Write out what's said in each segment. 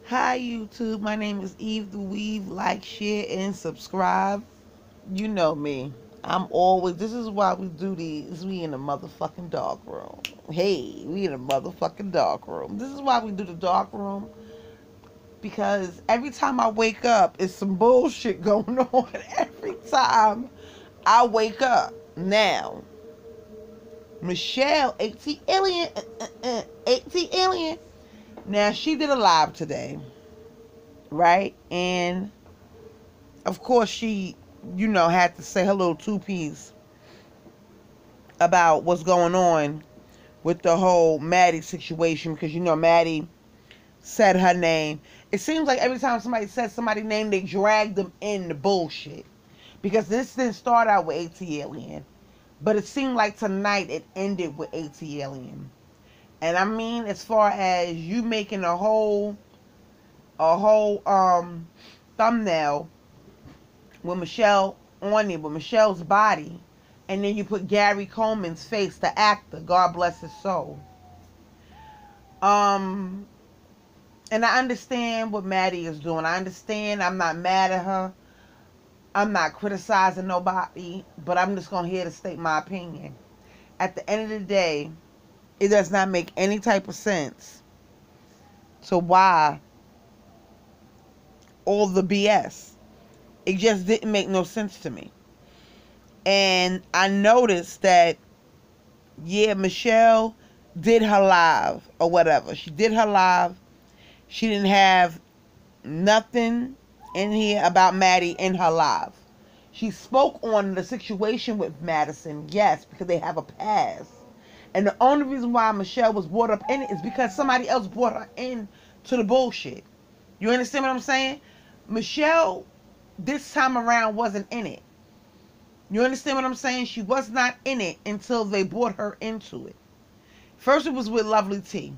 Hi YouTube, my name is Eve the Weave. Like, share, and subscribe. You know me. This is why we do these. We in the motherfucking dark room. Hey, we in the motherfucking dark room. This is why we do the dark room. Because every time I wake up, it's some bullshit going on. Every time I wake up. Now, Michelle, 18 Alien, 18 Alien. Now, she did a live today. Right? And of course she, had to say her little two-piece about what's going on with the whole Maddie situation, because Maddie said her name. It seems like every time somebody says somebody's name, they drag them in the bullshit. Because this didn't start out with AT Alien, but it seemed like tonight it ended with AT Alien. And I mean, as far as you making a whole thumbnail with Michelle on it, with Michelle's body, and then you put Gary Coleman's face, the actor, God bless his soul. And I understand what Maddie is doing. I understand. I'm not mad at her. I'm not criticizing nobody, but I'm just going here to state my opinion. At the end of the day, it does not make any type of sense to why all the BS. It just didn't make no sense to me. And I noticed that, yeah, Michelle did her live or whatever. She did her live. She didn't have nothing in here about Maddie in her live. She spoke on the situation with Madison, yes, because they have a past. And the only reason why Michelle was brought up in it is because somebody else brought her in to the bullshit. You understand what I'm saying? Michelle, this time around, wasn't in it. You understand what I'm saying? She was not in it until they brought her into it. First it was with Lovely T.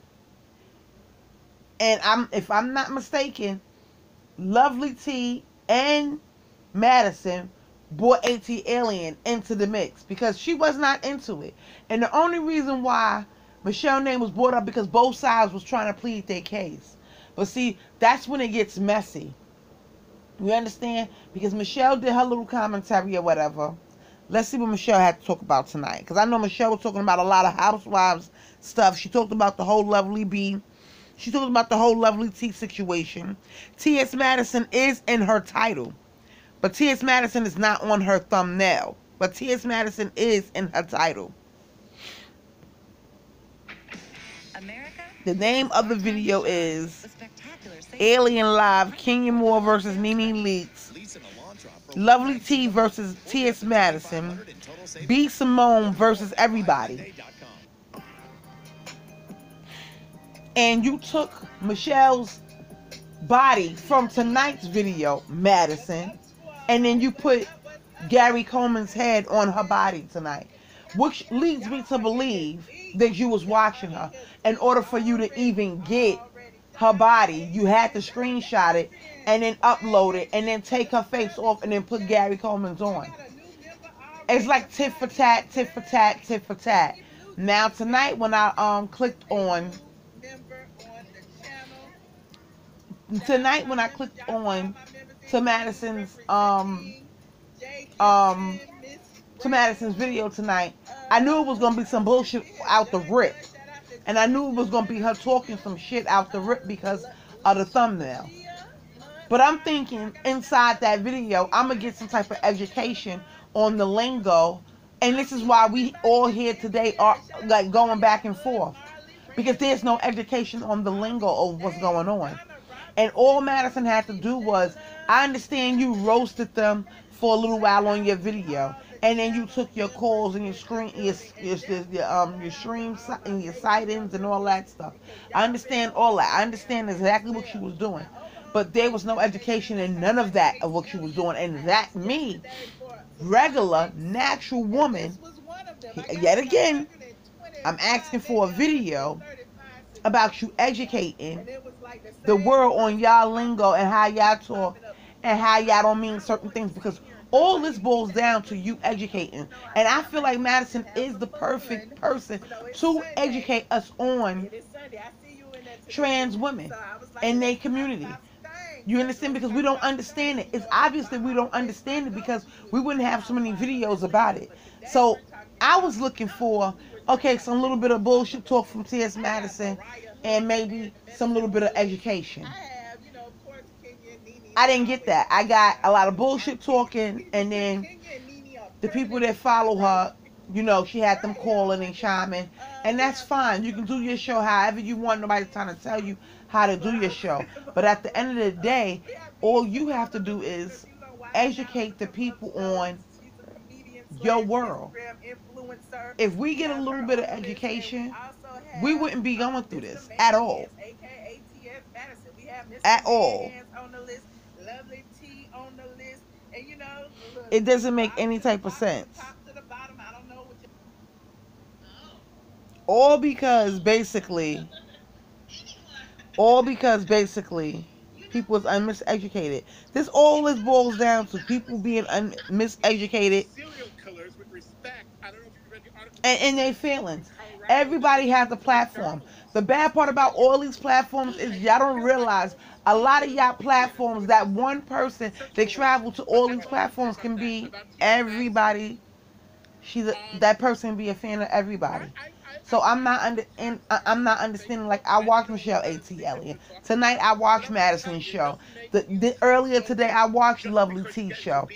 And if I'm not mistaken, Lovely T and Madison brought AT Alien into the mix because she was not into it. And the only reason why Michelle's name was brought up because both sides was trying to plead their case. But see, that's when it gets messy. You understand? Because Michelle did her little commentary or whatever. Let's see what Michelle had to talk about tonight. Because I know Michelle was talking about a lot of housewives stuff. She talked about the whole Lovely B. She talked about the whole Lovely T situation. T.S. Madison is in her title. But T.S. Madison is not on her thumbnail. But T.S. Madison is in her title. The name of the video is Alien Live, Kenya Moore versus Nene Leakes, Lovely T versus T.S. Madison, B. Simone versus everybody. And you took Michelle's body from tonight's video, Madison, and then you put Gary Coleman's head on her body tonight, which leads me to believe that you was watching her. In order for you to even get her body, you had to screenshot it and then upload it and then take her face off and then put Gary Coleman's on. It's like tit for tat, tit for tat, tit for tat. Now tonight when I clicked on to Madison's to Madison's video tonight, I knew it was gonna be some bullshit out the rip. And I knew it was gonna be her talking some shit out the rip because of the thumbnail. But I'm thinking inside that video, I'm gonna get some type of education on the lingo. And this is why we all here today are like going back and forth. Because there's no education on the lingo of what's going on. And all Madison had to do was, I understand you roasted them for a little while on your video, and then you took your calls and your streams and your sightings and all that stuff. I understand all that. I understand exactly what she was doing, but there was no education in none of that of what she was doing. And that me, regular, natural woman, yet again, I'm asking for a video about you educating the world on y'all lingo and how y'all talk and how y'all don't mean certain things, because all this boils down to you educating. And I feel like Madison is the perfect person to educate us on trans women in their community. You understand? Because we don't understand it. It's obvious that we don't understand it because we wouldn't have so many videos about it. So I was looking for, okay, some little bit of bullshit talk from T.S. Madison and maybe some little bit of education. I didn't get that. I got a lot of bullshit talking, and then the people that follow her, you know, she had them calling and chiming, and that's fine. You can do your show however you want. Nobody's trying to tell you how to do your show. But at the end of the day, all you have to do is educate the people on your world. If we get a little bit of education, we wouldn't be going through this at all. At all. It doesn't make any type of sense. All because basically people is miseducated. This boils down to people being miseducated and their feelings. Everybody has a platform. The bad part about all these platforms is y'all don't realize a lot of y'all platforms, that one person that travel to all these platforms can be everybody. That person be a fan of everybody. So I'm not understanding. Like, I watched Michelle A.T. Elliott tonight. I watched Madison's show. Earlier today I watched Lovely T's show.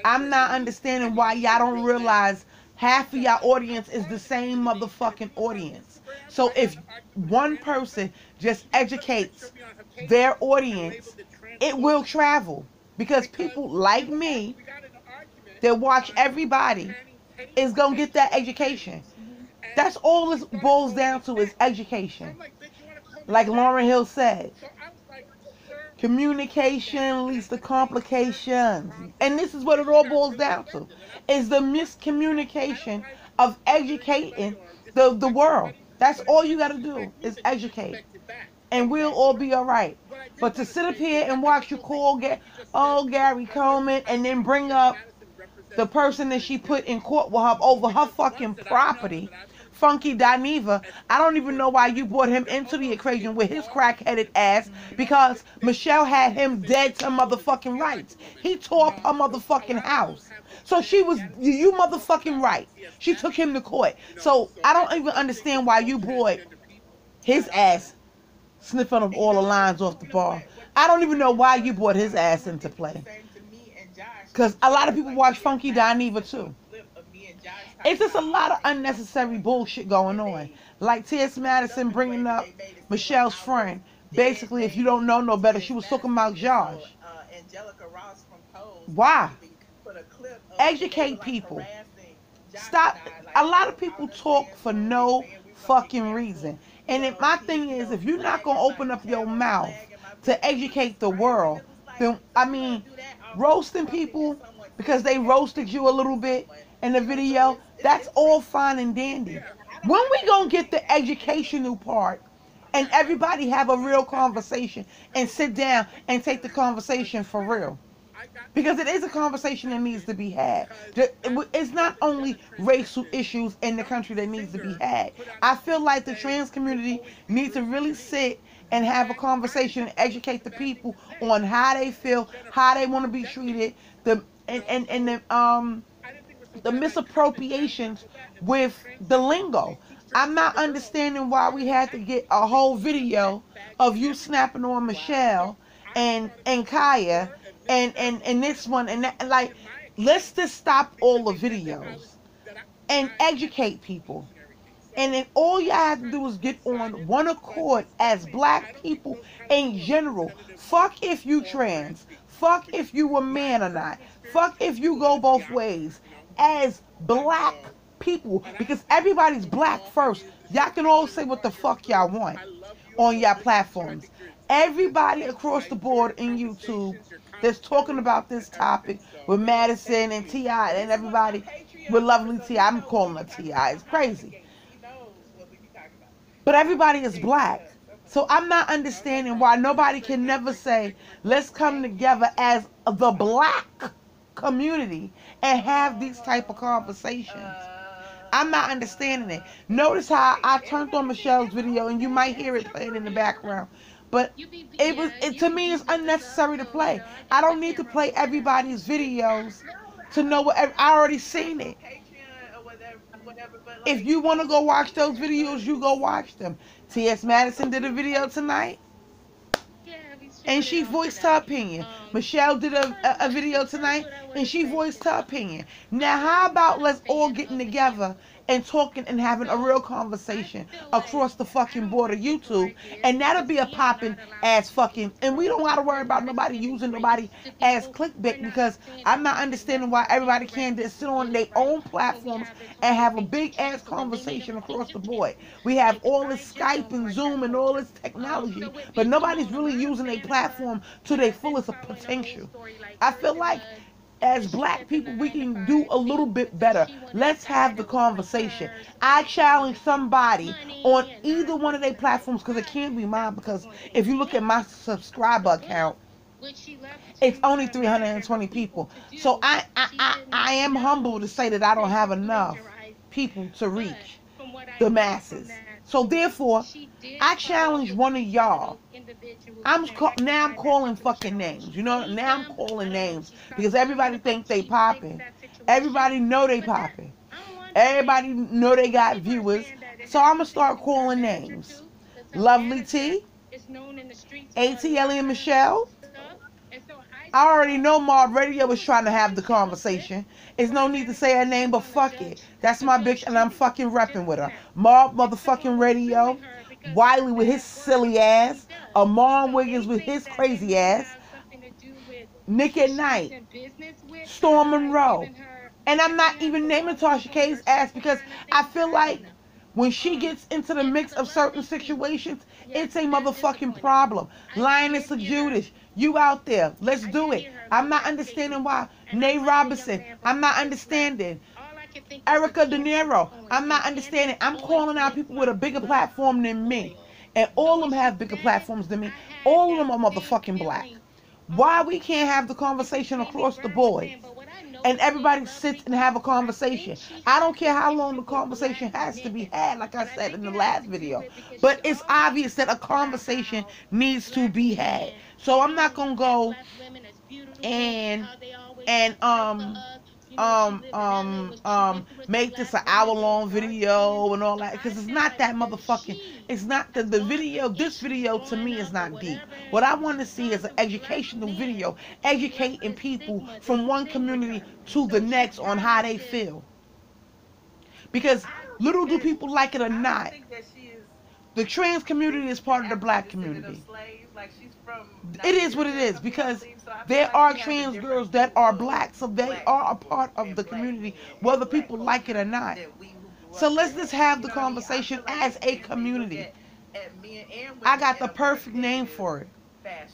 I'm not understanding why y'all don't realize half of y'all audience is the same motherfucking audience. So if one person just educates their audience, it will travel, because people like me that watch everybody is gonna get that education. That's all this boils down to, is education. Like Lauryn Hill said, communication leads to complications. And this is what it all boils down to, is the miscommunication of educating the world. That's all you gotta do, is educate. And we'll all be alright. But to sit up here and watch you call Gary Coleman and then bring up the person that she put in court with her over her fucking property, Funky Dineva, I don't even know why you brought him into the equation with his crack-headed ass, because Michelle had him dead to motherfucking rights. He tore up her motherfucking house. So you motherfucking right. She took him to court. So I don't even understand why you brought his ass sniffing up all the lines off the bar. I don't even know why you brought his ass into play. Because a lot of people watch Funky Dineva too. It's just a lot of unnecessary bullshit going on. Like T.S. Madison bringing up Michelle's friend. Basically, if you don't know no better, she was talking about Josh. Why? Educate people. Stop. A lot of people talk for no fucking reason. And if my thing is, if you're not going to open up your mouth to educate the world, then, I mean, roasting people because they roasted you a little bit in the video, that's all fine and dandy. When we gonna get the educational part and everybody have a real conversation and sit down and take the conversation for real? Because it is a conversation that needs to be had. It's not only racial issues in the country that needs to be had. I feel like the trans community needs to really sit and have a conversation and educate the people on how they feel, how they want to be treated, the misappropriations with the lingo. I'm not understanding why we had to get a whole video of you snapping on Michelle and Kaya and this one and that. Like, let's just stop all the videos and educate people. And then all y'all have to do is get on one accord as black people in general. Fuck if you trans. Fuck if you a man or not. Fuck if you go both ways. As black people. Because everybody's black first. Y'all can all say what the fuck y'all want on y'all platforms. Everybody across the board in YouTube that's talking about this topic with Madison and T.I. and everybody with Lovely T.I. I'm calling her T.I. It's crazy. But everybody is black. So I'm not understanding why nobody can never say, let's come together as the black community and have these type of conversations. I'm not understanding it. Notice how I turned on Michelle's video, and you might hear it playing in the background, but to me it's unnecessary to play. I don't need to play everybody's videos to know what I already seen it. If you want to go watch those videos, you go watch them. T.S. Madison did a video tonight, and she voiced her opinion. Michelle did a video tonight, and she voiced her opinion. Now, how about let's all getting together and talking and having a real conversation across the fucking board of YouTube, and that'll be a popping ass fucking, and we don't gotta worry about nobody using nobody as clickbait, because I'm not understanding why everybody can't just sit on their own platforms and have a big ass conversation across the board. We have all this Skype and Zoom and all this technology, but nobody's really using a platform to their fullest potential. I feel like as black people, we can do a little bit better. Let's have the conversation. I challenge somebody on either one of their platforms, because it can't be mine, because if you look at my subscriber account, it's only 320 people. So I am humble to say that I don't have enough people to reach the masses. So therefore, I challenge one of y'all. Now I'm calling fucking names. You know, now I'm calling names, because everybody think they popping. Everybody know they popping. Everybody know they got viewers. So I'm gonna start calling names. Lovely T, ATL and Michelle. I already know Mob Radio was trying to have the conversation. There's no need to say her name, but fuck it. That's my bitch, and I'm fucking repping with her. Mob motherfucking Radio. Wiley with his silly ass. Amon Wiggins with his crazy ass. Nick at Night. Storm Monroe. And I'm not even naming Tasha K's ass, because I feel like when she gets into the mix of certain situations, it's a motherfucking problem. Lioness of Judas, you out there. Let's do it. I'm not understanding why. Nay Robinson, I'm not understanding. Erica De Niro, I'm not understanding. I'm calling out people with a bigger platform than me. And all of them have bigger platforms than me. All of them are motherfucking black. Why we can't have the conversation across the board? And everybody sits and have a conversation. I don't care how long the conversation has to be had, like I said in the last video. But it's obvious that a conversation needs to be had. So I'm not gonna go and make this an hour-long video and all that, because it's not that motherfucking, it's not the video. This video to me is not deep. What I want to see is an educational video, educating people from one community to the next on how they feel, because little do people like it or not, the trans community is part of the black community. It is what it is, because there are trans girls that are black, so they are a part of the community, whether people like it or not. So let's just have the conversation as a community. I got the perfect name for it.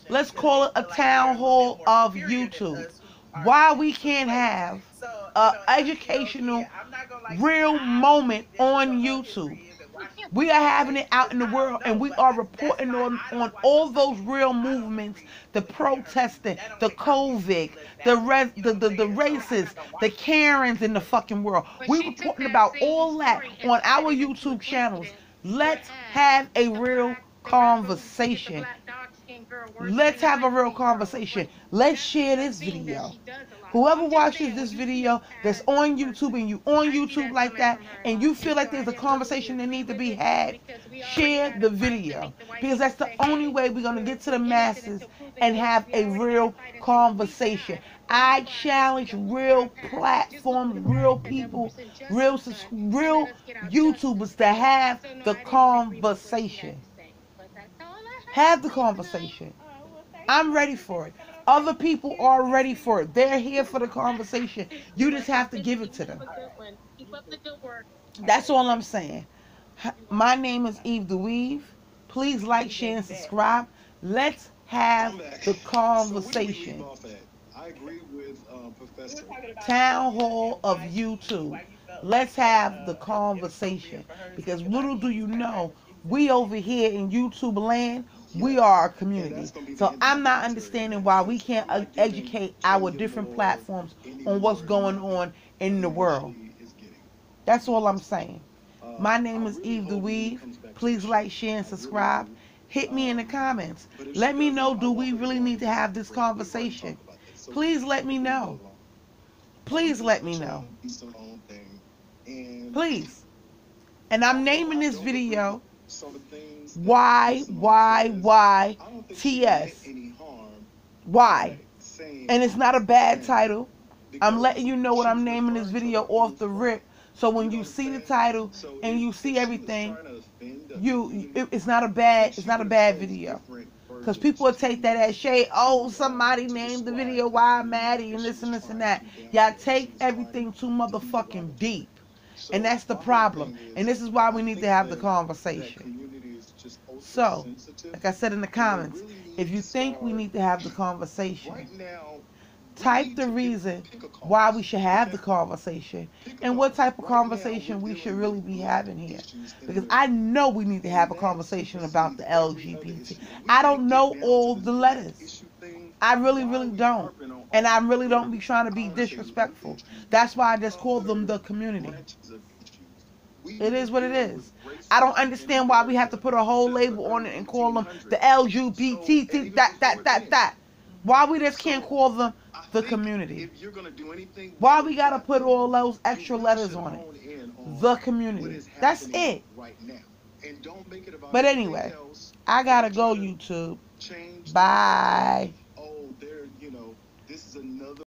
Let's call it a town hall of YouTube. Why we can't have an educational, real moment on YouTube? We are having it out in the world, and we are reporting on all those real movements, the protesting, the COVID, the racists, the Karens in the fucking world. We reporting about all that on our YouTube channels. Let's have a real conversation. Let's have a real conversation. Let's share this video. Whoever watches this video that's on YouTube, and you on YouTube like that, and you feel like there's a conversation that needs to be had, share the video, because that's the only way we're going to get to the masses and have a real conversation. I challenge real platforms, real people, real YouTubers to have the conversation. Have the conversation. I'm ready for it. Other people are ready for it. They're here for the conversation. You just have to give it to them. That's all I'm saying. My name is Eve the Weave. Please like, share, and subscribe. Let's have the conversation. I agree with Professor. Town hall of YouTube. Let's have the conversation. Because little do you know, we over here in YouTube land, we are a community. So I'm not understanding why we can't educate our different platforms on what's going on in the world. That's all I'm saying. My name is Eve the Weave. Please like, share, and subscribe. Hit me in the comments. Let me know, do we really need to have this conversation? Please let me know. Please let me know. Please. And I'm naming this video YYYTS. Why? And it's not a bad title. I'm letting you know what I'm naming this video off the rip. So when you see the title and you see everything, it's not a bad video. Because people will take that as shade. Oh, somebody named the video Why Maddie and this and this and that. Y'all take everything too motherfucking deep. And that's the problem. And this is why we need to have the conversation. So, like I said in the comments, if you think we need to have the conversation, type the reason why we should have the conversation and what type of conversation we should really be having here. Because I know we need to have a conversation about the LGBT. I don't know all the letters. I really, really don't. And I really don't be trying to be disrespectful. That's why I just call them the community. It is what it is. I don't understand why we have to put a whole label on it and call them the LGBT, that. Why we just can't call them the community? Why we gotta put all those extra letters on it? The community. That's it. But anyway, I gotta go, YouTube. Bye.